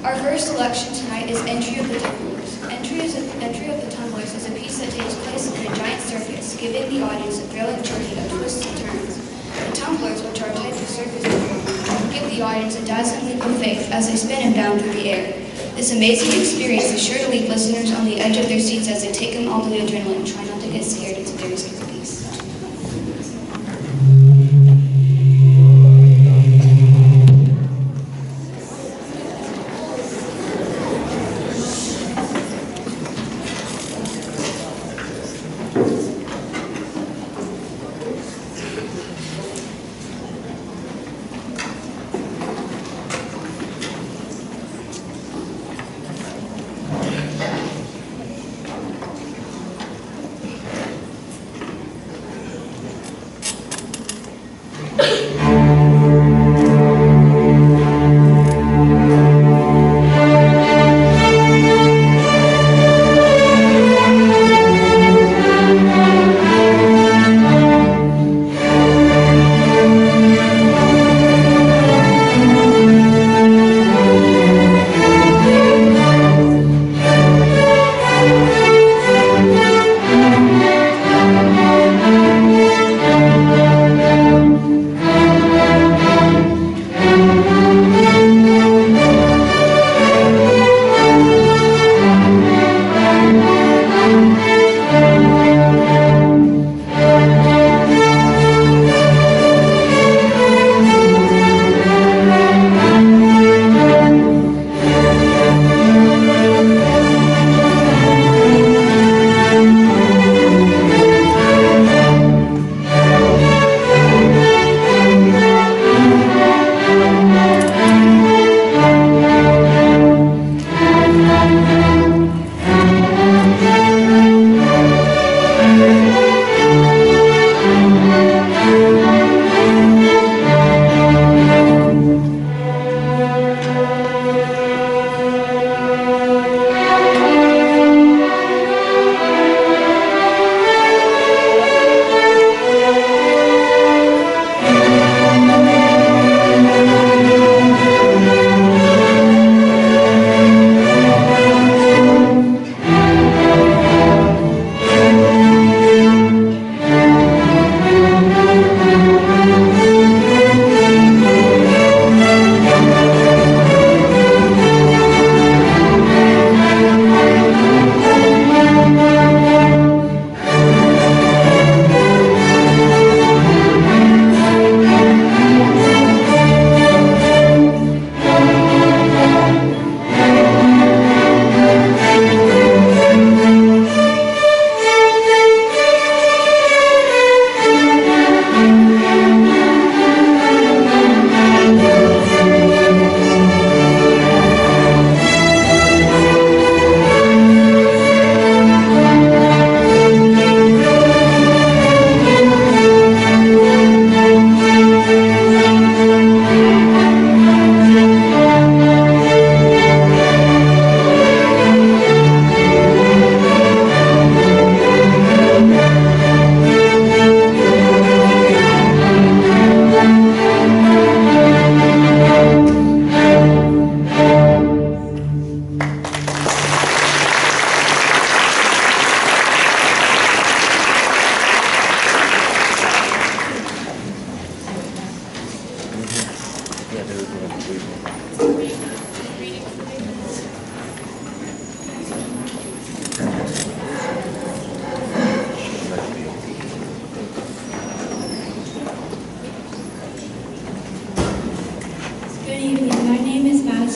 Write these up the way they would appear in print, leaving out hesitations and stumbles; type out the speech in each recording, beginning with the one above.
Our first selection tonight is Entry of the Tumblers. Entry of the Tumblers is a piece that takes place in a giant circus, giving the audience a thrilling journey of twists and turns. The tumblers, which are a type of circus performer, give the audience a dazzling leap of faith as they spin and bound through the air. This amazing experience is sure to leave listeners on the edge of their seats as they take in all the adrenaline and try not to get scared. It's a very scary piece.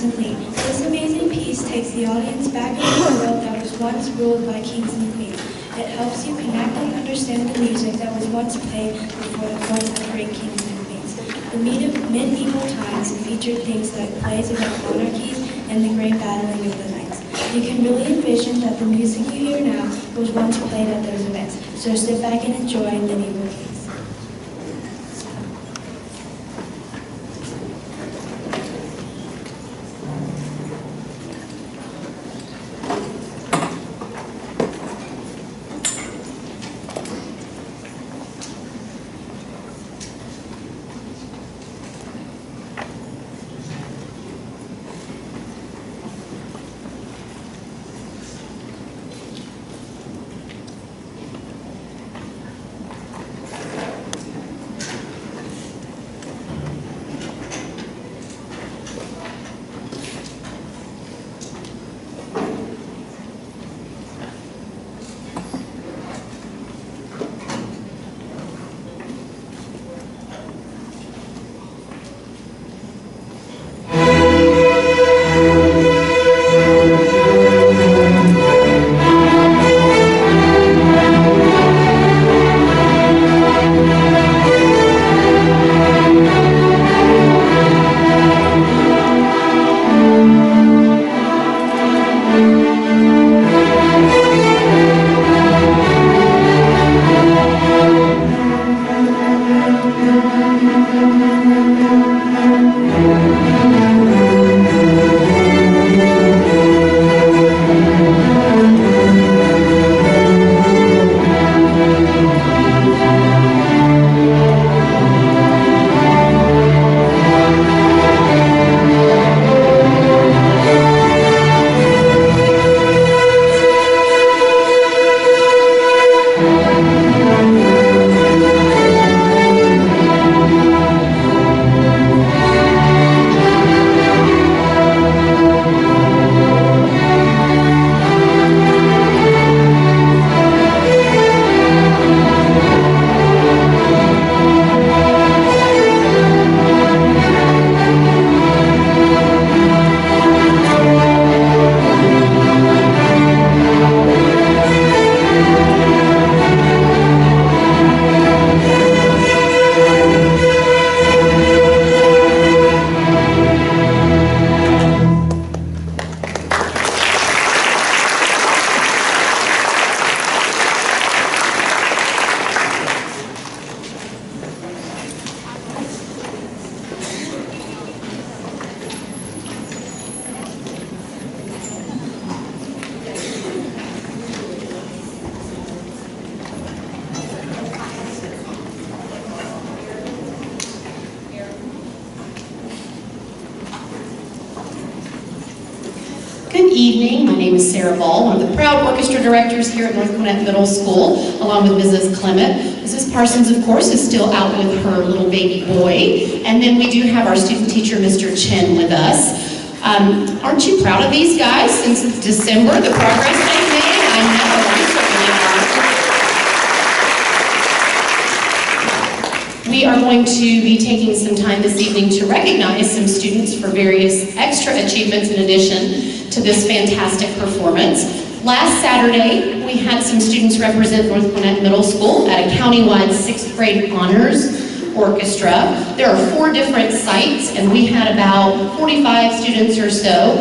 This amazing piece takes the audience back into a world that was once ruled by kings and queens. It helps you connect and understand the music that was once played before the courts of great kings and queens. The medieval times featured things like plays about monarchies and the great battling of the knights. You can really envision that the music you hear now was once played at those events, so sit back and enjoy medieval kings. evening. My name is Sarah Ball, one of the proud orchestra directors here at North Gwinnett Middle School, along with Mrs. Clement. Mrs. Parsons, of course, is still out with her little baby boy. And then we do have our student teacher, Mr. Chen, with us. Aren't you proud of these guys since December, the progress they've made? I know, we certainly are. We are going to be taking some time this evening to recognize some students for various extra achievements in addition to this fantastic performance. Last Saturday, we had some students represent North Gwinnett Middle School at a countywide 6th grade honors orchestra. There are 4 different sites, and we had about 45 students or so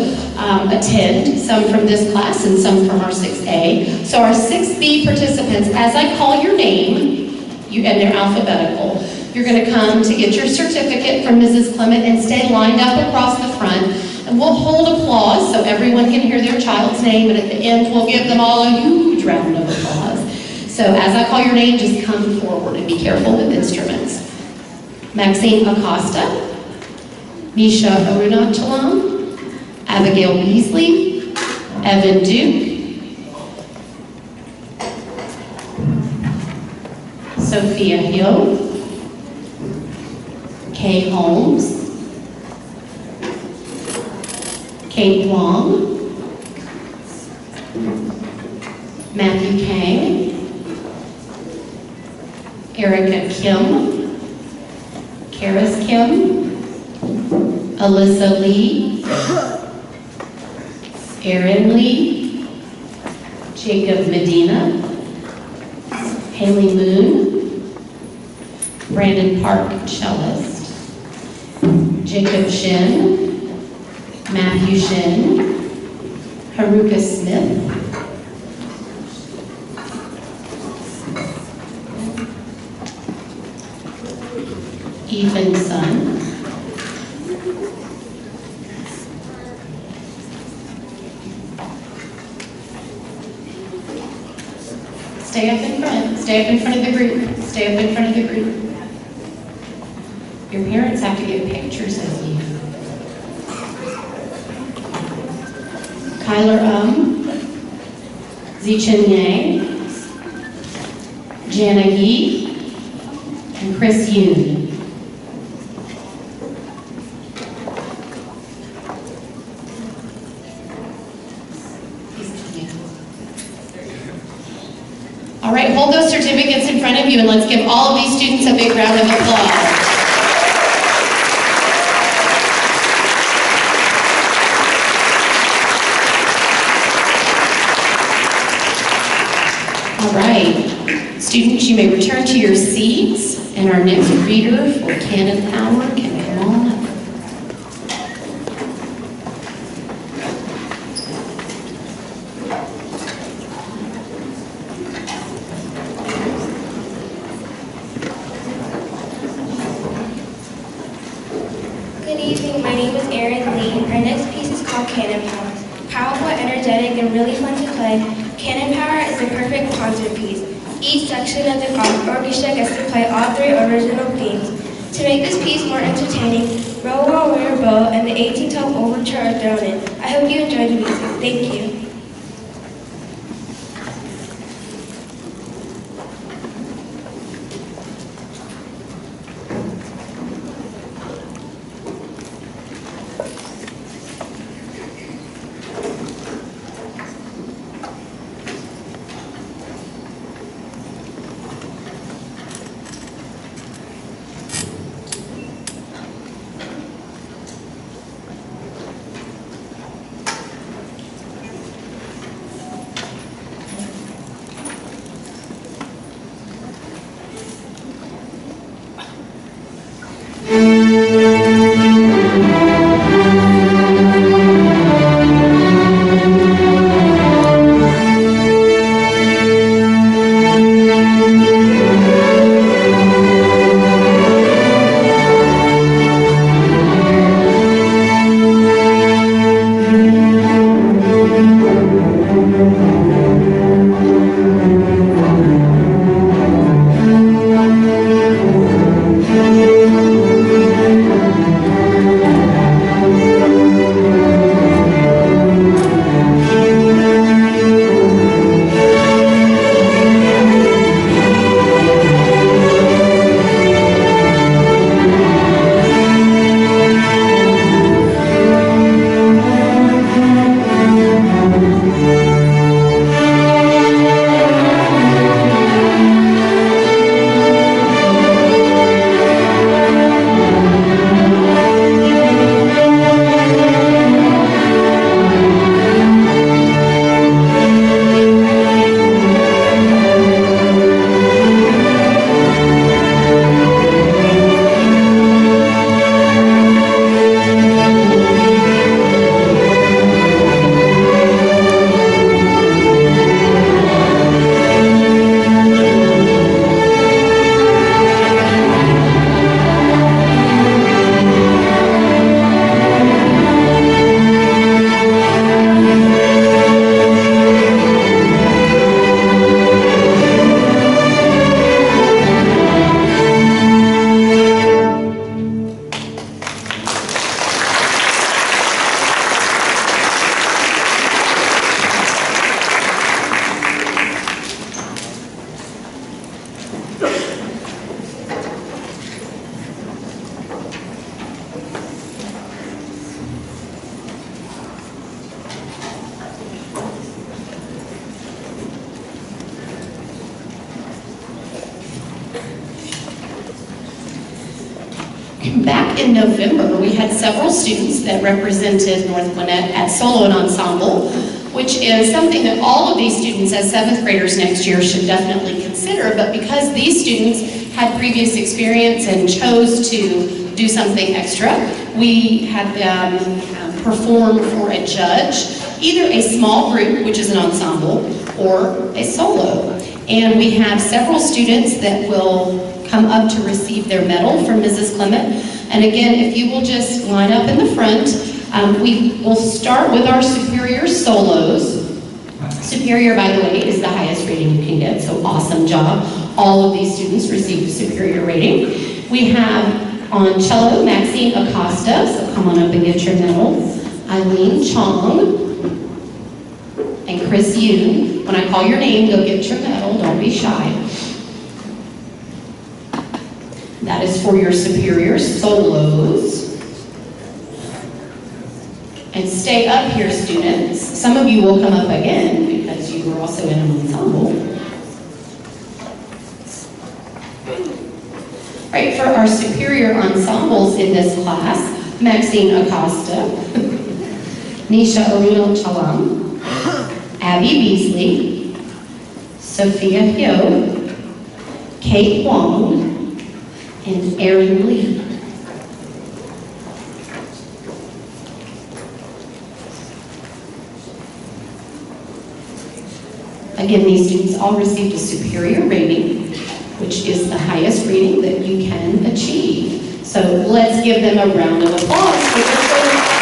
attend, some from this class and some from our 6A. So our 6B participants, as I call your name, and they're alphabetical, you're going to come to get your certificate from Mrs. Clement and stay lined up across the front. And we'll hold applause so everyone can hear their child's name, and at the end we'll give them all a huge round of applause. So as I call your name, just come forward and be careful with instruments. Maxine Acosta, Misha Arunachalam, Abigail Beasley, Evan Duke, Sophia Hill, Kay Holmes, Kate Wong, Matthew Kang, Erica Kim, Karis Kim, Alyssa Lee, Aaron Lee, Jacob Medina, Haley Moon, Brandon Park, cellist, Jacob Shin, Matthew Shin, Haruka Smith, Ethan Sun, stay up in front of the group, stay up in front of the group. Your parents have to get pictures of you. Kyler Zichen Yang, Jana Yi, and Chris Yoon. All right, hold those certificates in front of you and let's give all of these students a big round of applause. All right, students, you may return to your seats, and our next reader for Canon Power can come on up. Good evening, my name is Erin Lee. Our next piece is called Cannon Power. Powerful, energetic, and really fun to play, Cannon Power is a perfect concert piece. Each section of the orchestra gets to play all 3 original themes. To make this piece more entertaining, Row Row Rare Bow and the 1812 Overture are thrown in. I hope you enjoy the music. Thank you. back in November, we had several students that represented North Gwinnett at solo and ensemble, which is something that all of these students as 7th graders next year should definitely consider. But because these students had previous experience and chose to do something extra, we had them perform for a judge, either a small group, which is an ensemble, or a solo. And we have several students that will come up to receive their medal from Mrs. Clement. And again, if you will just line up in the front, we will start with our superior solos. Superior, by the way, is the highest rating you can get, so awesome job. All of these students received a superior rating. We have on cello, Maxine Acosta, so come on up and get your medal. Eileen Chong and Chris Yoon. When I call your name, go get your medal, don't be shy. That is for your superior solos. And stay up here, students. Some of you will come up again because you were also in an ensemble. Right, for our superior ensembles in this class, Maxine Acosta, Nisha Aruna Chalam, Abby Beasley, Sophia Hyo, Kate Wong, and Erin Lee. Again, these students all received a superior rating, which is the highest rating that you can achieve. So let's give them a round of applause for their students.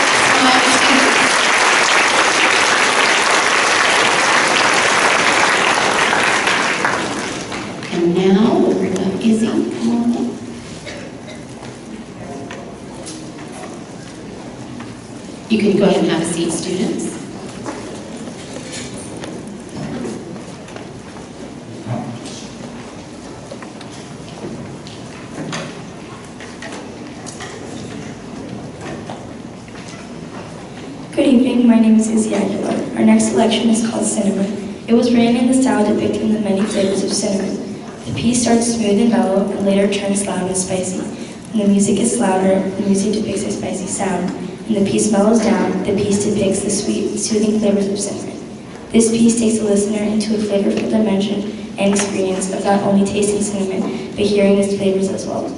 And now we'll bring up Izzy. Come on up. You can go ahead and have a seat, students. Good evening, my name is Izzy Aguilar. Our next selection is called Cinnamon. It was written in the style depicting the many flavors of cinnamon. The piece starts smooth and mellow and later turns loud and spicy. When the music is louder, the music depicts a spicy sound. When the piece mellows down, the piece depicts the sweet, soothing flavors of cinnamon. This piece takes the listener into a flavorful dimension and experience of not only tasting cinnamon, but hearing its flavors as well.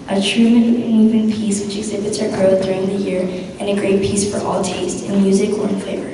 A true moving piece which exhibits our growth during the year, and a great piece for all taste, in music or in flavor.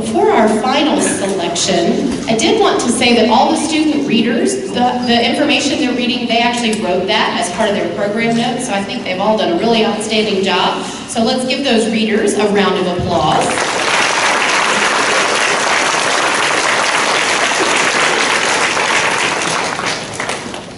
before our final selection, I did want to say that all the student readers, the information they're reading, they actually wrote that as part of their program notes, so I think they've all done a really outstanding job. So let's give those readers a round of applause.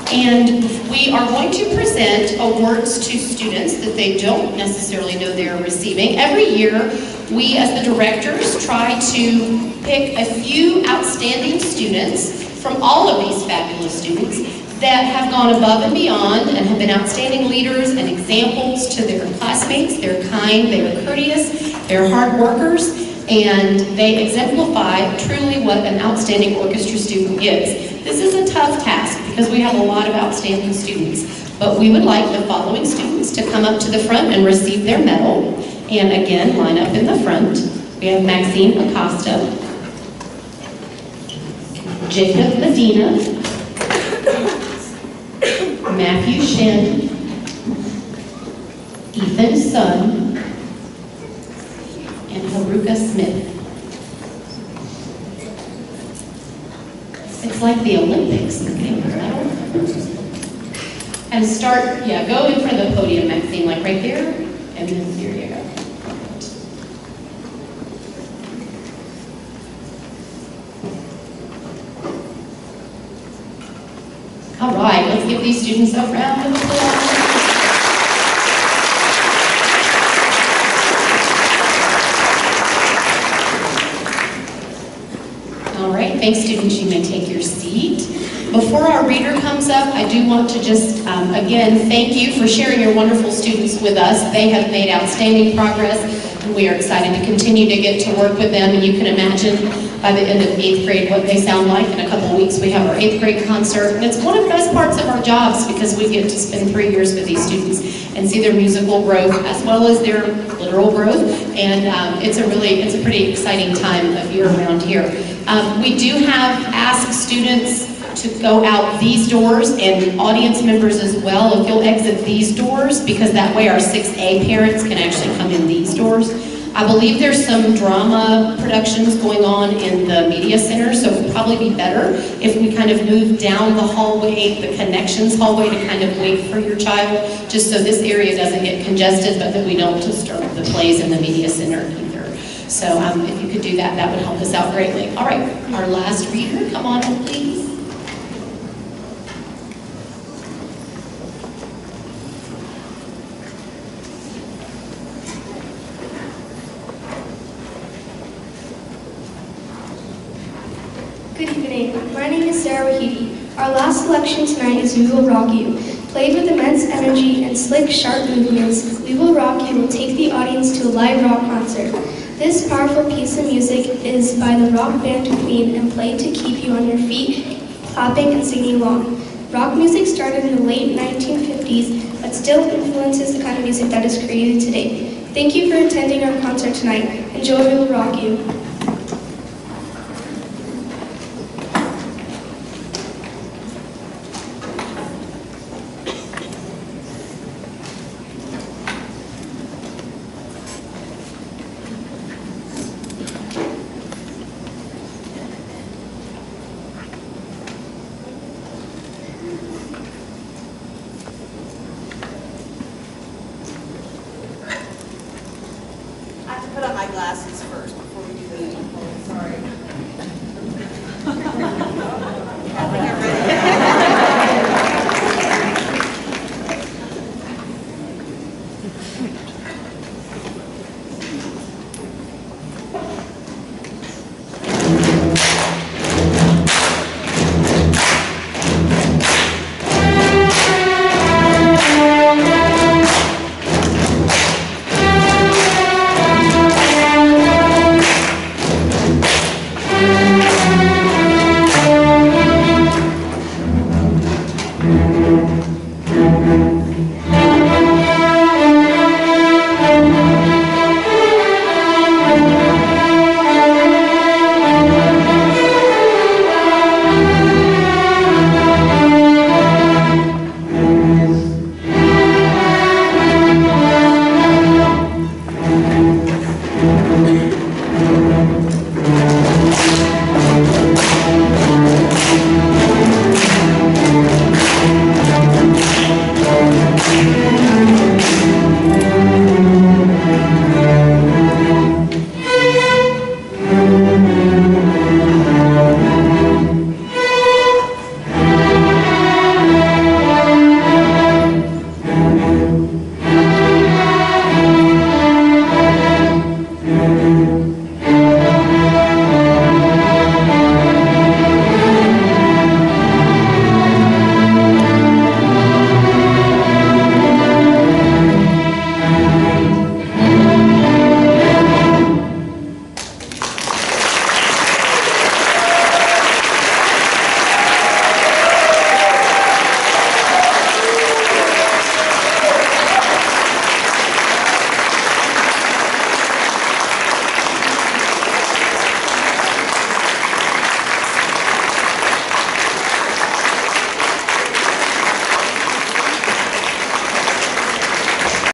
And we are going to present awards to students that they don't necessarily know they're receiving. Every year, we as the directors try to pick a few outstanding students from all of these fabulous students that have gone above and beyond and have been outstanding leaders and examples to their classmates. They're kind, they're courteous, they're hard workers, and they exemplify truly what an outstanding orchestra student is. This is a tough task because we have a lot of outstanding students, but we would like the following students to come up to the front and receive their medal. And again, line up in the front. We have Maxine Acosta, Jacob Medina, Matthew Shen, Ethan Sun, and Haruka Smith. It's like the Olympics. And start, go in front of the podium, Maxine, like right there, and then here you go. All right, let's give these students a round of applause. All right, thanks students, you may take your seat. Before our reader comes up, I do want to just, again, thank you for sharing your wonderful students with us. They have made outstanding progress, and we are excited to continue to get to work with them. And you can imagine by the end of 8th grade what they sound like. In a couple of weeks, we have our 8th grade concert, and it's one of the best parts of our jobs because we get to spend 3 years with these students and see their musical growth as well as their literal growth. And it's a pretty exciting time of year around here. We do have asked students to go out these doors, and audience members as well, if you'll exit these doors, because that way our 6A parents can actually come in these doors. I believe there's some drama productions going on in the media center, so it would probably be better if we kind of move down the hallway, the connections hallway, to kind of wait for your child, just so this area doesn't get congested, but that we don't disturb the plays in the media center either. So if you could do that, that would help us out greatly. All right, our last reader, come on in, please. Good evening. My name is Sarah Wahidi. Our last selection tonight is We Will Rock You. Played with immense energy and slick, sharp movements, We Will Rock You will take the audience to a live rock concert. This powerful piece of music is by the rock band Queen and played to keep you on your feet, clapping and singing along. Rock music started in the late 1950s, but still influences the kind of music that is created today. Thank you for attending our concert tonight. Enjoy We Will Rock You. Put on my glasses first.